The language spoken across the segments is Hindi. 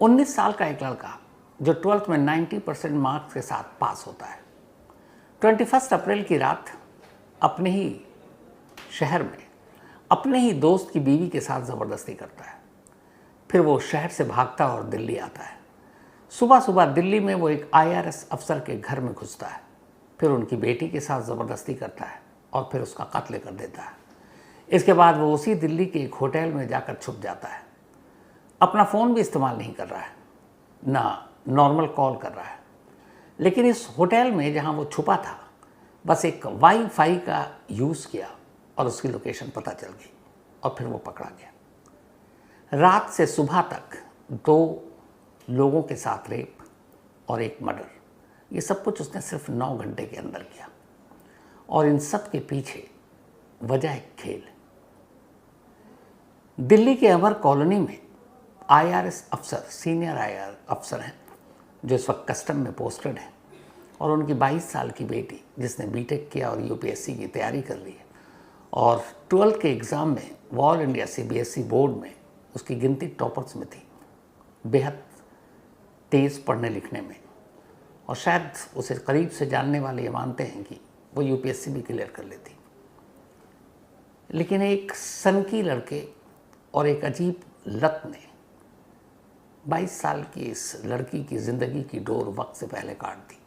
19 साल का एक लड़का जो 12th में 90% मार्क्स के साथ पास होता है, 21 अप्रैल की रात अपने ही शहर में अपने ही दोस्त की बीवी के साथ ज़बरदस्ती करता है। फिर वो शहर से भागता और दिल्ली आता है। सुबह सुबह दिल्ली में वो एक IRS अफसर के घर में घुसता है, फिर उनकी बेटी के साथ ज़बरदस्ती करता है और फिर उसका कत्ल कर देता है। इसके बाद वो उसी दिल्ली के एक होटल में जाकर छुप जाता है। अपना फ़ोन भी इस्तेमाल नहीं कर रहा है, ना नॉर्मल कॉल कर रहा है, लेकिन इस होटल में जहाँ वो छुपा था बस एक वाईफाई का यूज़ किया और उसकी लोकेशन पता चल गई और फिर वो पकड़ा गया। रात से सुबह तक 2 लोगों के साथ रेप और एक मर्डर, ये सब कुछ उसने सिर्फ 9 घंटे के अंदर किया। और इन सब के पीछे वजह एक खेल। दिल्ली के अमर कॉलोनी में IRS अफसर, सीनियर IRS अफसर हैं जो इस वक्त कस्टम में पोस्टेड हैं, और उनकी 22 साल की बेटी जिसने बीटेक किया और UPSC की तैयारी कर ली है और 12th के एग्ज़ाम में ऑल इंडिया CBSE बोर्ड में उसकी गिनती टॉपर्स में थी, बेहद तेज़ पढ़ने लिखने में, और शायद उसे करीब से जानने वाले ये मानते हैं कि वो UPSC भी क्लियर कर लेती। लेकिन एक सनकी लड़के और एक अजीब लत ने 22 साल की इस लड़की की ज़िंदगी की डोर वक्त से पहले काट दी।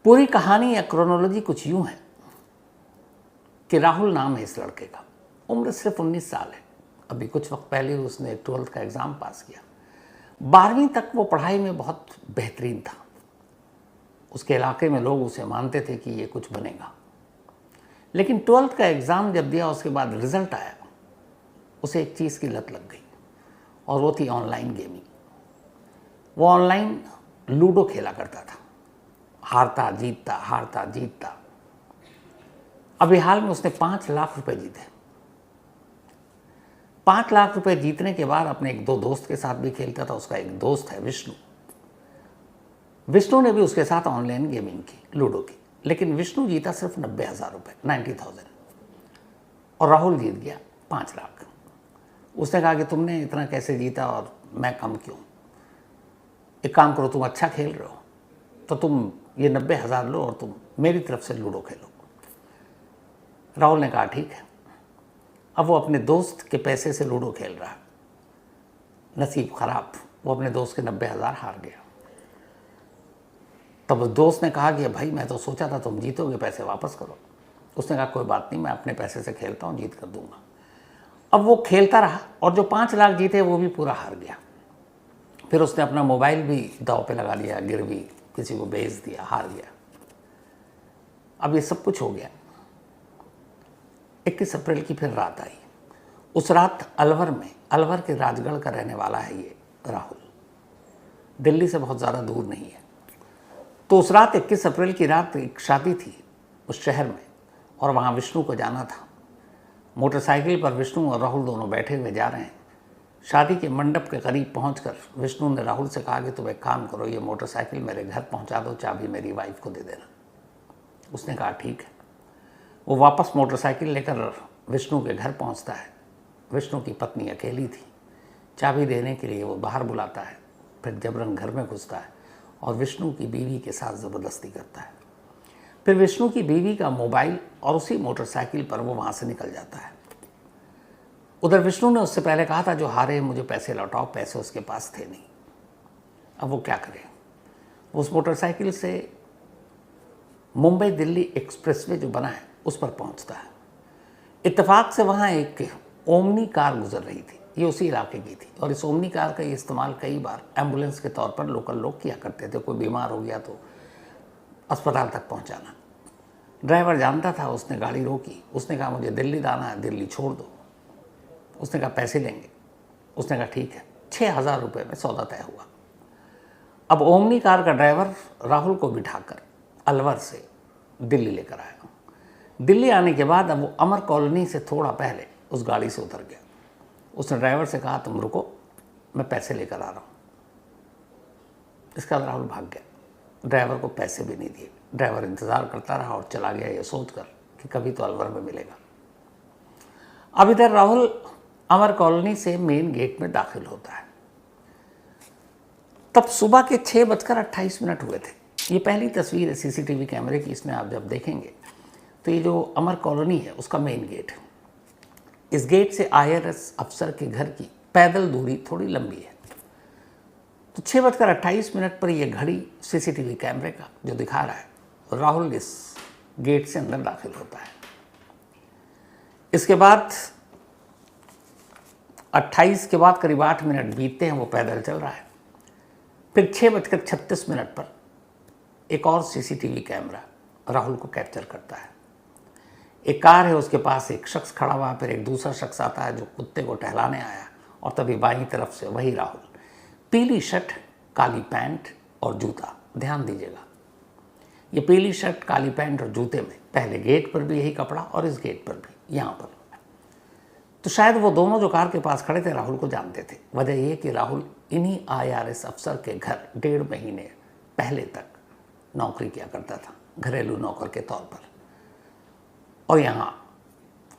पूरी कहानी या क्रोनोलॉजी कुछ यूं है कि राहुल नाम है इस लड़के का, उम्र सिर्फ 19 साल है। अभी कुछ वक्त पहले उसने 12th का एग्ज़ाम पास किया। 12वीं तक वो पढ़ाई में बहुत बेहतरीन था। उसके इलाके में लोग उसे मानते थे कि ये कुछ बनेगा। लेकिन 12th का एग्ज़ाम जब दिया उसके बाद रिज़ल्ट आया, उसे एक चीज़ की लत लग गई और वो थी ऑनलाइन गेमिंग। वो ऑनलाइन लूडो खेला करता था, हारता जीतता हारता जीतता। अभी हाल में उसने 5 लाख रुपए जीते। 5 लाख रुपए जीतने के बाद अपने 1-2 दोस्त के साथ भी खेलता था। उसका एक दोस्त है विष्णु। विष्णु ने भी उसके साथ ऑनलाइन गेमिंग की, लूडो की, लेकिन विष्णु जीता सिर्फ 90,000 रुपये, 90,000, और राहुल जीत गया 5 लाख। उसने कहा कि तुमने इतना कैसे जीता और मैं कम क्यों? एक काम करो, तुम अच्छा खेल रहे हो तो तुम ये 90,000 लो और तुम मेरी तरफ से लूडो खेलो। राहुल ने कहा ठीक है। अब वो अपने दोस्त के पैसे से लूडो खेल रहा है। नसीब खराब, वो अपने दोस्त के 90,000 हार गया। तब उस दोस्त ने कहा कि भाई मैं तो सोचा था तुम जीतोगे, पैसे वापस करो। उसने कहा कोई बात नहीं, मैं अपने पैसे से खेलता हूँ, जीत कर दूंगा। अब वो खेलता रहा और जो 5 लाख जीते वो भी पूरा हार गया। फिर उसने अपना मोबाइल भी दांव पे लगा लिया, गिरवी किसी को बेच दिया, हार गया। अब ये सब कुछ हो गया। 21 अप्रैल की फिर रात आई। उस रात अलवर में, अलवर के राजगढ़ का रहने वाला है ये राहुल, दिल्ली से बहुत ज़्यादा दूर नहीं है। तो उस रात 21 अप्रैल की रात एक शादी थी उस शहर में, और वहाँ विष्णु को जाना था। मोटरसाइकिल पर विष्णु और राहुल दोनों बैठे हुए जा रहे हैं। शादी के मंडप के करीब पहुंचकर विष्णु ने राहुल से कहा कि तुम एक काम करो, ये मोटरसाइकिल मेरे घर पहुंचा दो, चाबी मेरी वाइफ को दे देना। उसने कहा ठीक है। वो वापस मोटरसाइकिल लेकर विष्णु के घर पहुंचता है। विष्णु की पत्नी अकेली थी। चाबी देने के लिए वो बाहर बुलाता है, फिर जबरन घर में घुसता है और विष्णु की बीवी के साथ ज़बरदस्ती करता है। फिर विष्णु की बीवी का मोबाइल और उसी मोटरसाइकिल पर वो वहाँ से निकल जाता है। उधर विष्णु ने उससे पहले कहा था जो हारे मुझे पैसे लौटाओ, पैसे उसके पास थे नहीं। अब वो क्या करे? उस मोटरसाइकिल से मुंबई दिल्ली एक्सप्रेसवे जो बना है उस पर पहुंचता है। इत्तेफाक से वहाँ एक ओमनी कार गुजर रही थी, ये उसी इलाके की थी, और इस ओमनी कार का इस्तेमाल कई बार एम्बुलेंस के तौर पर लोकल लोग किया करते थे। कोई बीमार हो गया तो अस्पताल तक पहुँचाना। ड्राइवर जानता था, उसने गाड़ी रोकी। उसने कहा मुझे दिल्ली जाना है, दिल्ली छोड़ दो। उसने कहा पैसे लेंगे। उसने कहा ठीक है। 6,000 रुपये में सौदा तय हुआ। अब ओमनी कार का ड्राइवर राहुल को बिठाकर अलवर से दिल्ली लेकर आया। दिल्ली आने के बाद अब वो अमर कॉलोनी से थोड़ा पहले उस गाड़ी से उतर गया। उसने ड्राइवर से कहा तुम रुको, मैं पैसे लेकर आ रहा हूँ। इसके बाद राहुल भाग गया। ड्राइवर को पैसे भी नहीं दिए। ड्राइवर इंतज़ार करता रहा और चला गया ये सोचकर कि कभी तो अलवर में मिलेगा। अब इधर राहुल अमर कॉलोनी से मेन गेट में दाखिल होता है। तब सुबह के 6:28 हुए थे। ये पहली तस्वीर है सीसीटीवी कैमरे की। इसमें आप जब देखेंगे तो ये जो अमर कॉलोनी है उसका मेन गेट है। इस गेट से IRS अफसर के घर की पैदल दूरी थोड़ी लंबी है। तो 6:28 पर यह घड़ी सीसीटीवी कैमरे का जो दिखा रहा है राहुल इस गेट से अंदर दाखिल होता है। इसके बाद 28 के बाद करीब 8 मिनट बीतते हैं, वो पैदल चल रहा है। फिर 6:36 पर एक और सीसीटीवी कैमरा राहुल को कैप्चर करता है। एक कार है, उसके पास एक शख्स खड़ा हुआ, फिर एक दूसरा शख्स आता है जो कुत्ते को टहलाने आया, और तभी बाईं तरफ से वही राहुल, पीली शर्ट, काली पैंट और जूता। ध्यान दीजिएगा, ये पीली शर्ट, काली पैंट और जूते में पहले गेट पर भी यही कपड़ा और इस गेट पर भी, यहाँ पर। तो शायद वो दोनों जो कार के पास खड़े थे राहुल को जानते थे। वजह ये कि राहुल इन्हीं IRS अफसर के घर 1.5 महीने पहले तक नौकरी किया करता था, घरेलू नौकर के तौर पर। और यहाँ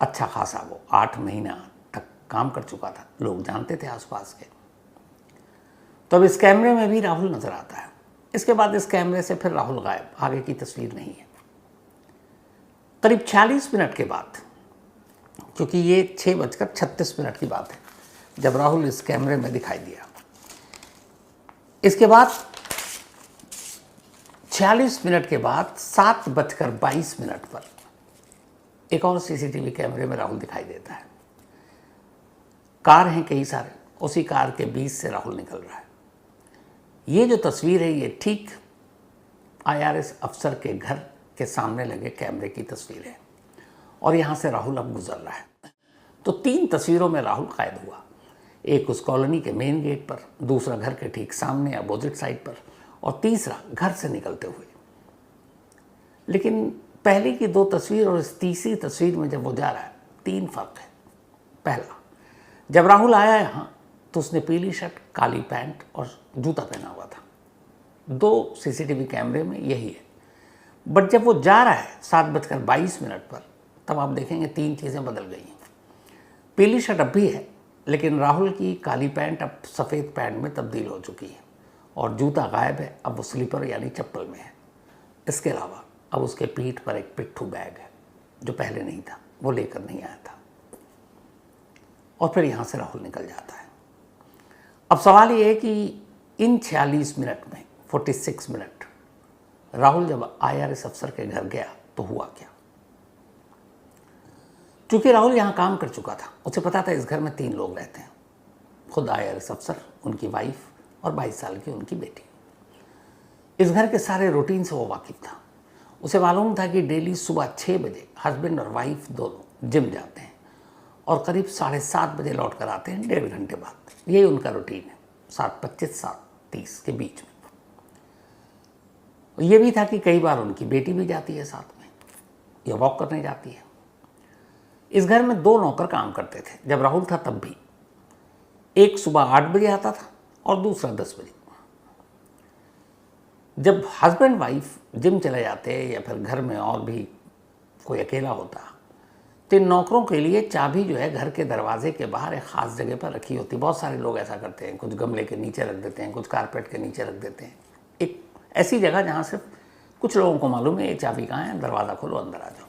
अच्छा खासा वो 8 महीना तक काम कर चुका था, लोग जानते थे आसपास के। तो अब इस कैमरे में भी राहुल नजर आता है। इसके बाद इस कैमरे से फिर राहुल गायब, आगे की तस्वीर नहीं है। करीब 46 मिनट के बाद, क्योंकि ये 6:36 की बात है जब राहुल इस कैमरे में दिखाई दिया। इसके बाद 46 मिनट के बाद 7:22 पर एक और सीसीटीवी कैमरे में राहुल दिखाई देता है। कार हैं कई सारे, उसी कार के बीच से राहुल निकल रहा है। ये जो तस्वीर है ये ठीक IRS अफसर के घर के सामने लगे कैमरे की तस्वीर है, और यहाँ से राहुल अब गुजर रहा है। तो 3 तस्वीरों में राहुल कैद हुआ, एक उस कॉलोनी के मेन गेट पर, दूसरा घर के ठीक सामने अपोजिट साइड पर, और तीसरा घर से निकलते हुए। लेकिन पहले की 2 तस्वीर और इस तीसरी तस्वीर में जब वो जा रहा है, 3 फर्क है। पहला, जब राहुल आया यहाँ तो उसने पीली शर्ट, काली पैंट और जूता पहना हुआ था। 2 सीसीटीवी कैमरे में यही है। बट जब वो जा रहा है 7:22 पर, तब आप देखेंगे 3 चीज़ें बदल गई हैं। पीली शर्ट अब भी है, लेकिन राहुल की काली पैंट अब सफ़ेद पैंट में तब्दील हो चुकी है, और जूता गायब है, अब वो स्लीपर यानी चप्पल में है। इसके अलावा अब उसके पीठ पर एक पिट्ठू बैग है जो पहले नहीं था, वो लेकर नहीं आया था। और फिर यहाँ से राहुल निकल जाता है। अब सवाल ये है कि इन 46 मिनट में 46 मिनट राहुल जब IRS अफसर के घर गया तो हुआ क्या? क्योंकि राहुल यहाँ काम कर चुका था, उसे पता था इस घर में 3 लोग रहते हैं, खुद IRS अफसर, उनकी वाइफ और 22 साल की उनकी बेटी। इस घर के सारे रूटीन से वो वाकिफ था। उसे मालूम था कि डेली सुबह 6 बजे हस्बैंड और वाइफ दोनों जिम जाते हैं और करीब 7:30 बजे लौट कर आते हैं 1.5 घंटे बाद। यही उनका रूटीन है, 7:25 7:30 के बीच में। ये भी था कि कई बार उनकी बेटी भी जाती है साथ में, या वॉक करने जाती है। इस घर में 2 नौकर काम करते थे जब राहुल था तब भी। एक सुबह 8 बजे आता था और दूसरा 10 बजे। जब हस्बैंड वाइफ जिम चले जाते या फिर घर में और भी कोई अकेला होता तो इन नौकरों के लिए चाबी जो है घर के दरवाजे के बाहर एक ख़ास जगह पर रखी होती। बहुत सारे लोग ऐसा करते हैं, कुछ गमले के नीचे रख देते हैं, कुछ कारपेट के नीचे रख देते हैं। एक ऐसी जगह जहाँ सिर्फ कुछ लोगों को मालूम है ये चाबी कहाँ है, दरवाज़ा खोलो अंदर आ जाओ।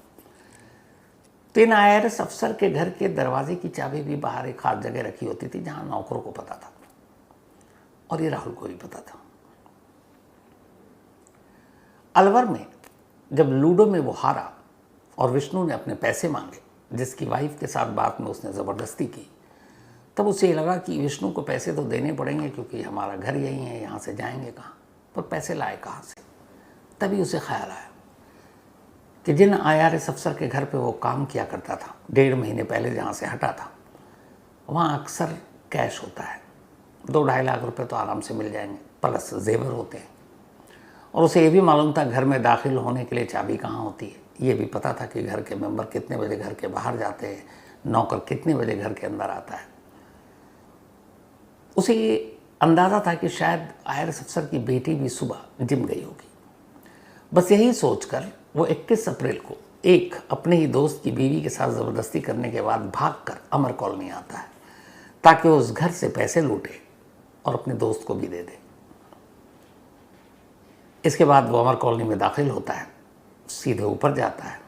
तो इन IRS अफसर के घर के दरवाजे की चाबी भी बाहर एक खास जगह रखी होती थी जहाँ नौकरों को पता था, और ये राहुल को भी पता था। अलवर में जब लूडो में वो हारा और विष्णु ने अपने पैसे मांगे, जिसकी वाइफ के साथ बात में उसने ज़बरदस्ती की, तब उसे ये लगा कि विष्णु को पैसे तो देने पड़ेंगे क्योंकि हमारा घर यही है, यहाँ से जाएंगे कहाँ, पर पैसे लाए कहाँ से। तभी उसे ख्याल आया कि जिन IRS अफसर के घर पे वो काम किया करता था 1.5 महीने पहले जहाँ से हटा था, वहाँ अक्सर कैश होता है, 2-2.5 लाख रुपए तो आराम से मिल जाएंगे, प्लस जेवर होते हैं। और उसे ये भी मालूम था घर में दाखिल होने के लिए चाबी कहाँ होती है। ये भी पता था कि घर के मेंबर कितने बजे घर के बाहर जाते हैं, नौकर कितने बजे घर के अंदर आता है। उसे ये अंदाज़ा था कि शायद IRS अफसर की बेटी भी सुबह जिम गई होगी। बस यही सोचकर वो 21 अप्रैल को एक अपने ही दोस्त की बीवी के साथ ज़बरदस्ती करने के बाद भागकर अमर कॉलोनी आता है, ताकि उस घर से पैसे लूटे और अपने दोस्त को भी दे दे। इसके बाद वो अमर कॉलोनी में दाखिल होता है, सीधे ऊपर जाता है,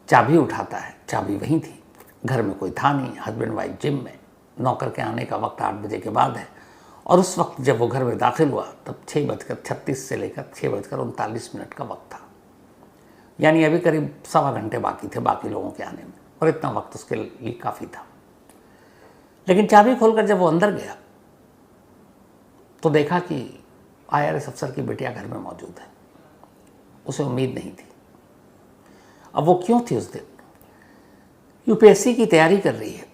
चाबी उठाता है, चाबी वहीं थी, घर में कोई था नहीं, हस्बैंड वाइफ जिम में, नौकर के आने का वक्त 8 बजे के बाद है। और उस वक्त जब वो घर में दाखिल हुआ तब 6:36 से लेकर 6:39 का वक्त था, यानी अभी करीब 1.25 घंटे बाकी थे बाकी लोगों के आने में, और इतना वक्त उसके लिए काफ़ी था। लेकिन चाबी खोलकर जब वो अंदर गया तो देखा कि IRS अफसर की बिटिया घर में मौजूद है। उसे उम्मीद नहीं थी। अब वो क्यों थी उस दिन? UPSC की तैयारी कर रही है।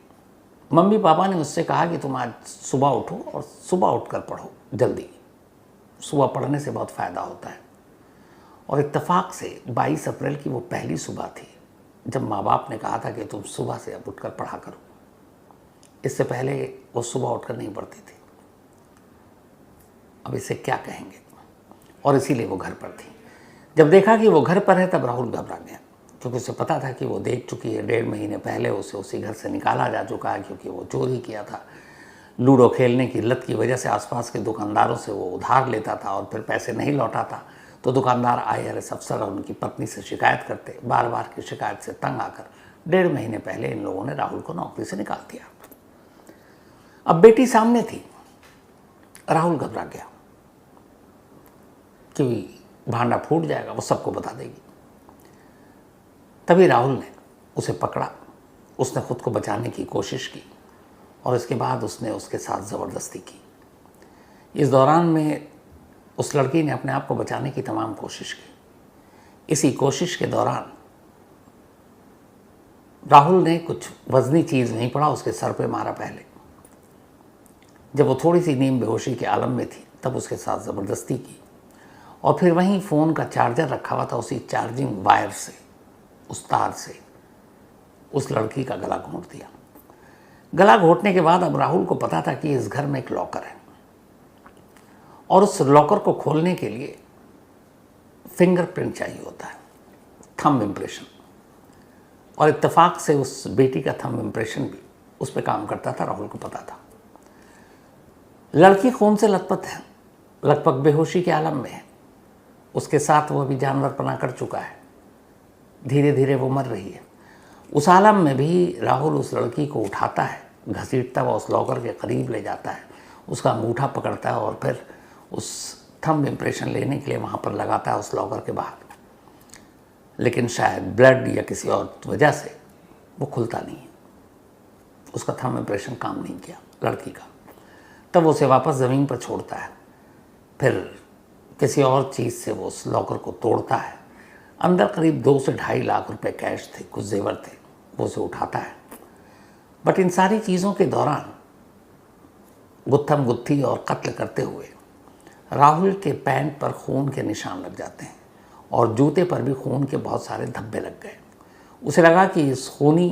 मम्मी पापा ने उससे कहा कि तुम आज सुबह उठो और सुबह उठकर पढ़ो जल्दी, सुबह पढ़ने से बहुत फ़ायदा होता है। और इत्तेफाक से 22 अप्रैल की वो पहली सुबह थी जब माँ बाप ने कहा था कि तुम सुबह से अब उठकर पढ़ा करो। इससे पहले वो सुबह उठकर नहीं पढ़ती थी। अब इसे क्या कहेंगे? और इसीलिए वो घर पर थी। जब देखा कि वो घर पर है तब राहुल घबरा गया, क्योंकि उसे पता था कि वो देख चुकी है, 1.5 महीने पहले उसे उसी घर से निकाला जा चुका है, क्योंकि वो चोरी किया था। लूडो खेलने की लत की वजह से आसपास के दुकानदारों से वो उधार लेता था और फिर पैसे नहीं लौटाता तो दुकानदार IRS अफसर और उनकी पत्नी से शिकायत करते। बार बार की शिकायत से तंग आकर 1.5 महीने पहले इन लोगों ने राहुल को नौकरी से निकाल दिया। अब बेटी सामने थी, राहुल घबरा गया कि भांडा फूट जाएगा, वो सबको बता देगी। तभी राहुल ने उसे पकड़ा, उसने खुद को बचाने की कोशिश की और इसके बाद उसने उसके साथ ज़बरदस्ती की। इस दौरान में उस लड़की ने अपने आप को बचाने की तमाम कोशिश की। इसी कोशिश के दौरान राहुल ने कुछ वजनी चीज़ नहीं पड़ा, उसके सर पे मारा पहले। जब वो थोड़ी सी नींद बेहोशी के आलम में थी तब उसके साथ ज़बरदस्ती की और फिर वहीं फ़ोन का चार्जर रखा हुआ था, उसी चार्जिंग वायर से, उस तार से उस लड़की का गला घोंट दिया। गला घोंटने के बाद अब राहुल को पता था कि इस घर में एक लॉकर है और उस लॉकर को खोलने के लिए फिंगरप्रिंट चाहिए होता है, थंब इम्प्रेशन। और इत्तेफाक से उस बेटी का थंब इम्प्रेशन भी उस पर काम करता था, राहुल को पता था। लड़की खून से लथपथ है, लगभग बेहोशी के आलम में है, उसके साथ वो अभी जानवरपना कर चुका है, धीरे धीरे वो मर रही है। उस आलम में भी राहुल उस लड़की को उठाता है, घसीटता हुआ उस लॉकर के करीब ले जाता है, उसका अंगूठा पकड़ता है और फिर उस थंब इम्प्रेशन लेने के लिए वहाँ पर लगाता है उस लॉकर के बाहर। लेकिन शायद ब्लड या किसी और वजह से वो खुलता नहीं है, उसका थंब इम्प्रेशन काम नहीं किया लड़की का। तब वो उसे वापस ज़मीन पर छोड़ता है, फिर किसी और चीज़ से वो उस लॉकर को तोड़ता है। अंदर करीब 2 से 2.5 लाख रुपए कैश थे, कुछ जेवर थे, वो उसे उठाता है। बट इन सारी चीज़ों के दौरान गुत्थम गुत्थी और कत्ल करते हुए राहुल के पैंट पर खून के निशान लग जाते हैं और जूते पर भी खून के बहुत सारे धब्बे लग गए। उसे लगा कि इस खूनी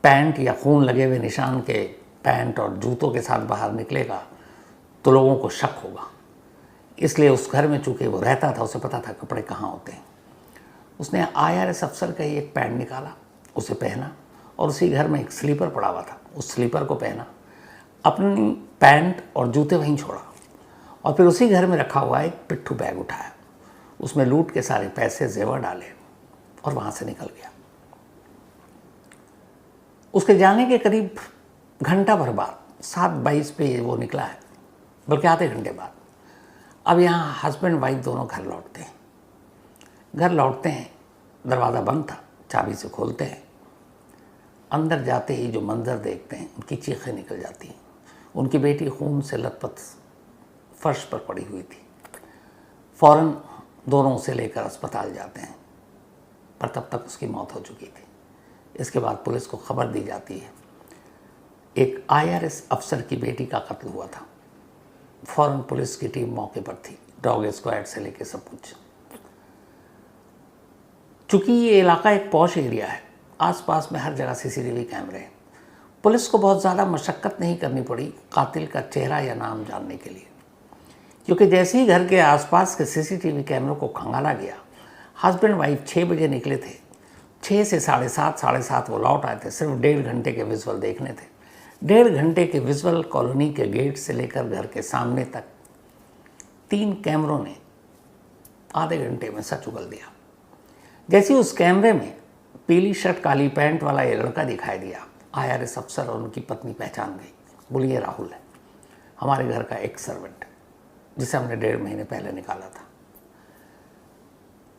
पैंट या खून लगे हुए निशान के पैंट और जूतों के साथ बाहर निकलेगा तो लोगों को शक होगा। इसलिए उस घर में चूँकि वो रहता था, उसे पता था कपड़े कहाँ होते हैं। उसने IRS अफसर का ही एक पैंट निकाला, उसे पहना और उसी घर में एक स्लीपर पड़ा हुआ था, उस स्लीपर को पहना, अपनी पैंट और जूते वहीं छोड़ा और फिर उसी घर में रखा हुआ एक पिट्ठू बैग उठाया, उसमें लूट के सारे पैसे जेवर डाले और वहाँ से निकल गया। उसके जाने के करीब घंटा भर बाद 7:22 पे वो निकला है, बल्कि आधे घंटे बाद। अब यहाँ हस्बैंड वाइफ दोनों घर लौटते हैं। घर लौटते हैं, दरवाज़ा बंद था, चाबी से खोलते हैं। अंदर जाते ही जो मंजर देखते हैं, उनकी चीखें निकल जाती हैं। उनकी बेटी खून से लथपथ फर्श पर पड़ी हुई थी। फ़ौरन दोनों उसे लेकर अस्पताल जाते हैं, पर तब तक उसकी मौत हो चुकी थी। इसके बाद पुलिस को खबर दी जाती है, एक IRS अफसर की बेटी का कत्ल हुआ था। फ़ौरन पुलिस की टीम मौके पर थी, डॉग स्क्वाड से लेकर सब कुछ। चूँकि ये इलाका एक पॉश एरिया है, आसपास में हर जगह CCTV कैमरे हैं, पुलिस को बहुत ज़्यादा मशक्क़त नहीं करनी पड़ी कातिल का चेहरा या नाम जानने के लिए, क्योंकि जैसे ही घर के आसपास के CCTV कैमरों को खंगाला गया, हस्बैंड वाइफ 6 बजे निकले थे, 6 से 7:30 वो लौट आए थे। सिर्फ 1.5 घंटे के विजुअल देखने थे। 1.5 घंटे के विजुअल कॉलोनी के गेट से लेकर घर के सामने तक 3 कैमरों ने आधे घंटे में सच उगल दिया। जैसे उस कैमरे में पीली शर्ट काली पैंट वाला ये लड़का दिखाई दिया, IRS अफसर और उनकी पत्नी पहचान गई। बोली ये राहुल है, हमारे घर का एक सर्वेंट जिसे हमने 1.5 महीने पहले निकाला था।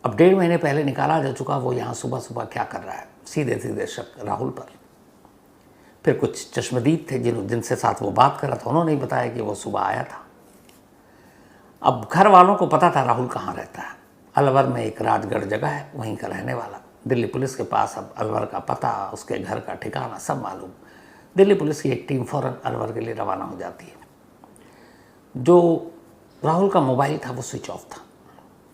अब 1.5 महीने पहले निकाला जा चुका वो यहाँ सुबह सुबह क्या कर रहा है, सीधे सीधे शक राहुल पर। फिर कुछ चश्मदीद थे जिनसे साथ वो बात कर रहा था, उन्होंने ही बताया कि वो सुबह आया था। अब घर वालों को पता था राहुल कहाँ रहता है। अलवर में एक राजगढ़ जगह है, वहीं का रहने वाला। दिल्ली पुलिस के पास अब अलवर का पता, उसके घर का ठिकाना सब मालूम। दिल्ली पुलिस की एक टीम फ़ौरन अलवर के लिए रवाना हो जाती है। जो राहुल का मोबाइल था वो स्विच ऑफ था,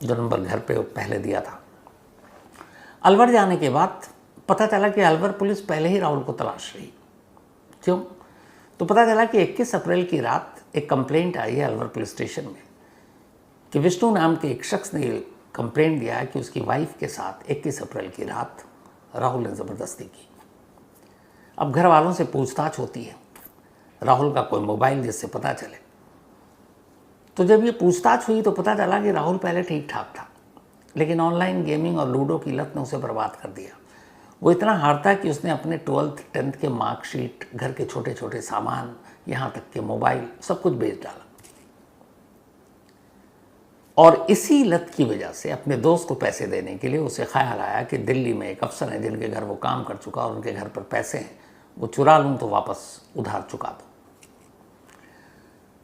जो नंबर घर पे पहले दिया था। अलवर जाने के बाद पता चला कि अलवर पुलिस पहले ही राहुल को तलाश रही। क्यों? तो पता चला कि 21 अप्रैल की रात एक कंप्लेंट आई है अलवर पुलिस स्टेशन में कि विष्णु नाम के एक शख्स ने कंप्लेंट दिया है कि उसकी वाइफ के साथ 21 अप्रैल की रात राहुल ने ज़बरदस्ती की। अब घर वालों से पूछताछ होती है, राहुल का कोई मोबाइल जिससे पता चले। तो जब ये पूछताछ हुई तो पता चला कि राहुल पहले ठीक ठाक था, लेकिन ऑनलाइन गेमिंग और लूडो की लत ने उसे बर्बाद कर दिया। वो इतना हारता कि उसने अपने 12th 10th के मार्कशीट, घर के छोटे छोटे सामान, यहाँ तक के मोबाइल सब कुछ बेच डाला। और इसी लत की वजह से अपने दोस्त को पैसे देने के लिए उसे ख्याल आया कि दिल्ली में एक अफसर है जिनके घर वो काम कर चुका और उनके घर पर पैसे हैं, वो चुरा लूँ तो वापस उधार चुका दो।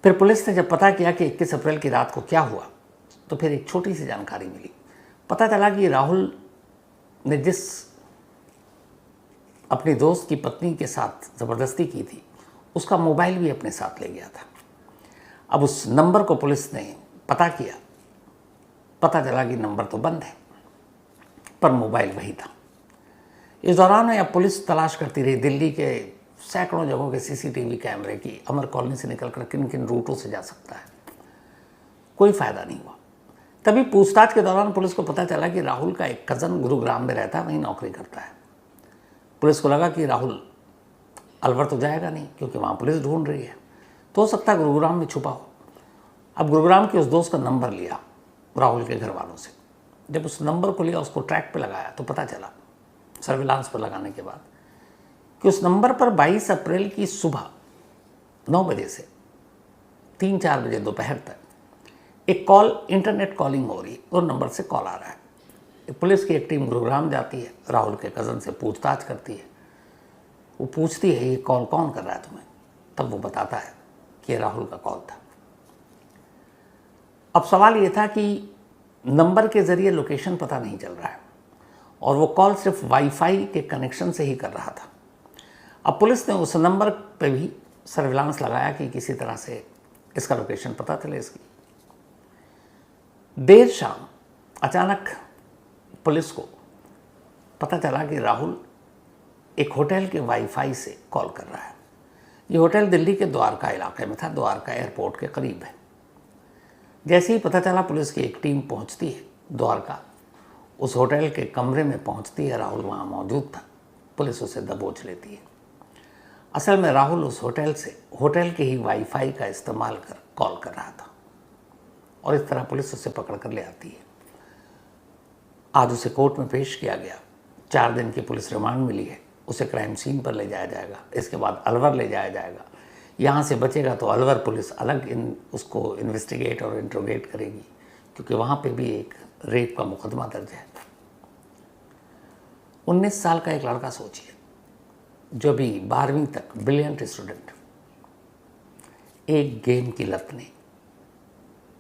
फिर पुलिस ने जब पता किया कि 21 अप्रैल की रात को क्या हुआ तो फिर एक छोटी सी जानकारी मिली। पता चला कि राहुल ने जिस अपनी दोस्त की पत्नी के साथ ज़बरदस्ती की थी उसका मोबाइल भी अपने साथ ले गया था। अब उस नंबर को पुलिस ने पता किया, पता चला कि नंबर तो बंद है पर मोबाइल वही था। इस दौरान में अब पुलिस तलाश करती रही दिल्ली के सैकड़ों जगहों के CCTV कैमरे की, अमर कॉलोनी से निकलकर किन किन रूटों से जा सकता है। कोई फ़ायदा नहीं हुआ। तभी पूछताछ के दौरान पुलिस को पता चला कि राहुल का एक कज़न गुरुग्राम में रहता है, वहीं नौकरी करता है। पुलिस को लगा कि राहुल अलवर तो जाएगा नहीं क्योंकि वहाँ पुलिस ढूंढ रही है, तो हो सकता है गुरुग्राम में छुपा हो। अब गुरुग्राम के उस दोस्त का नंबर लिया राहुल के घर वालों से। जब उस नंबर को लिया, उसको ट्रैक पे लगाया तो पता चला सर्विलांस पर लगाने के बाद कि उस नंबर पर 22 अप्रैल की सुबह 9 बजे से 3-4 बजे दोपहर तक एक कॉल, इंटरनेट कॉलिंग हो रही है और नंबर से कॉल आ रहा है। पुलिस की एक टीम गुरुग्राम जाती है, राहुल के कज़न से पूछताछ करती है। वो पूछती है ये कॉल कौन कर रहा है तुम्हें, तब वो बताता है कि राहुल का कॉल था। अब सवाल ये था कि नंबर के ज़रिए लोकेशन पता नहीं चल रहा है और वो कॉल सिर्फ वाईफाई के कनेक्शन से ही कर रहा था। अब पुलिस ने उस नंबर पे भी सर्विलांस लगाया कि किसी तरह से इसका लोकेशन पता चले इसकी। देर शाम अचानक पुलिस को पता चला कि राहुल एक होटल के वाईफाई से कॉल कर रहा है। ये होटल दिल्ली के द्वारका इलाके में था, द्वारका एयरपोर्ट के करीब है। जैसे ही पता चला पुलिस की एक टीम पहुंचती है द्वारका, उस होटल के कमरे में पहुंचती है। राहुल वहाँ मौजूद था। पुलिस उसे दबोच लेती है। असल में राहुल उस होटल से होटल के ही वाईफाई का इस्तेमाल कर कॉल कर रहा था और इस तरह पुलिस उसे पकड़ कर ले आती है। आज उसे कोर्ट में पेश किया गया। 4 दिन की पुलिस रिमांड मिली है। उसे क्राइम सीन पर ले जाया जाएगा, इसके बाद अलवर ले जाया जाएगा। यहाँ से बचेगा तो अलवर पुलिस अलग उसको इन्वेस्टिगेट और इंट्रोगेट करेगी, क्योंकि वहाँ पे भी एक रेप का मुकदमा दर्ज है। 19 साल का एक लड़का, सोचिए, जो भी 12वीं तक ब्रिलियंट स्टूडेंट, एक गेम की लत ने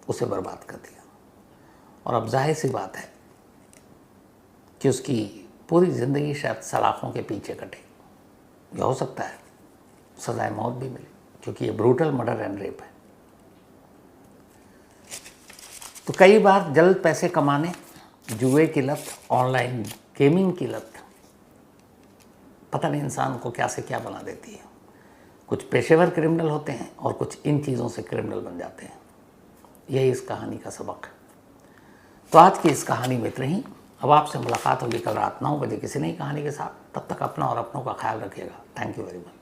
उसे बर्बाद कर दिया। और अब जाहिर सी बात है कि उसकी पूरी ज़िंदगी शायद सलाखों के पीछे कटे, या हो सकता है सजाए मौत भी मिले, क्योंकि ये ब्रूटल मर्डर एंड रेप है। तो कई बार जल्द पैसे कमाने, जुए की लत, ऑनलाइन गेमिंग की लत, पता नहीं इंसान को क्या से क्या बना देती है। कुछ पेशेवर क्रिमिनल होते हैं और कुछ इन चीज़ों से क्रिमिनल बन जाते हैं। यही इस कहानी का सबक है। तो आज की इस कहानी में इतना ही। अब आपसे मुलाकात होगी कल रात 9 बजे किसी नई कहानी के साथ। तब तक अपना और अपनों का ख्याल रखिएगा। Thank you very much.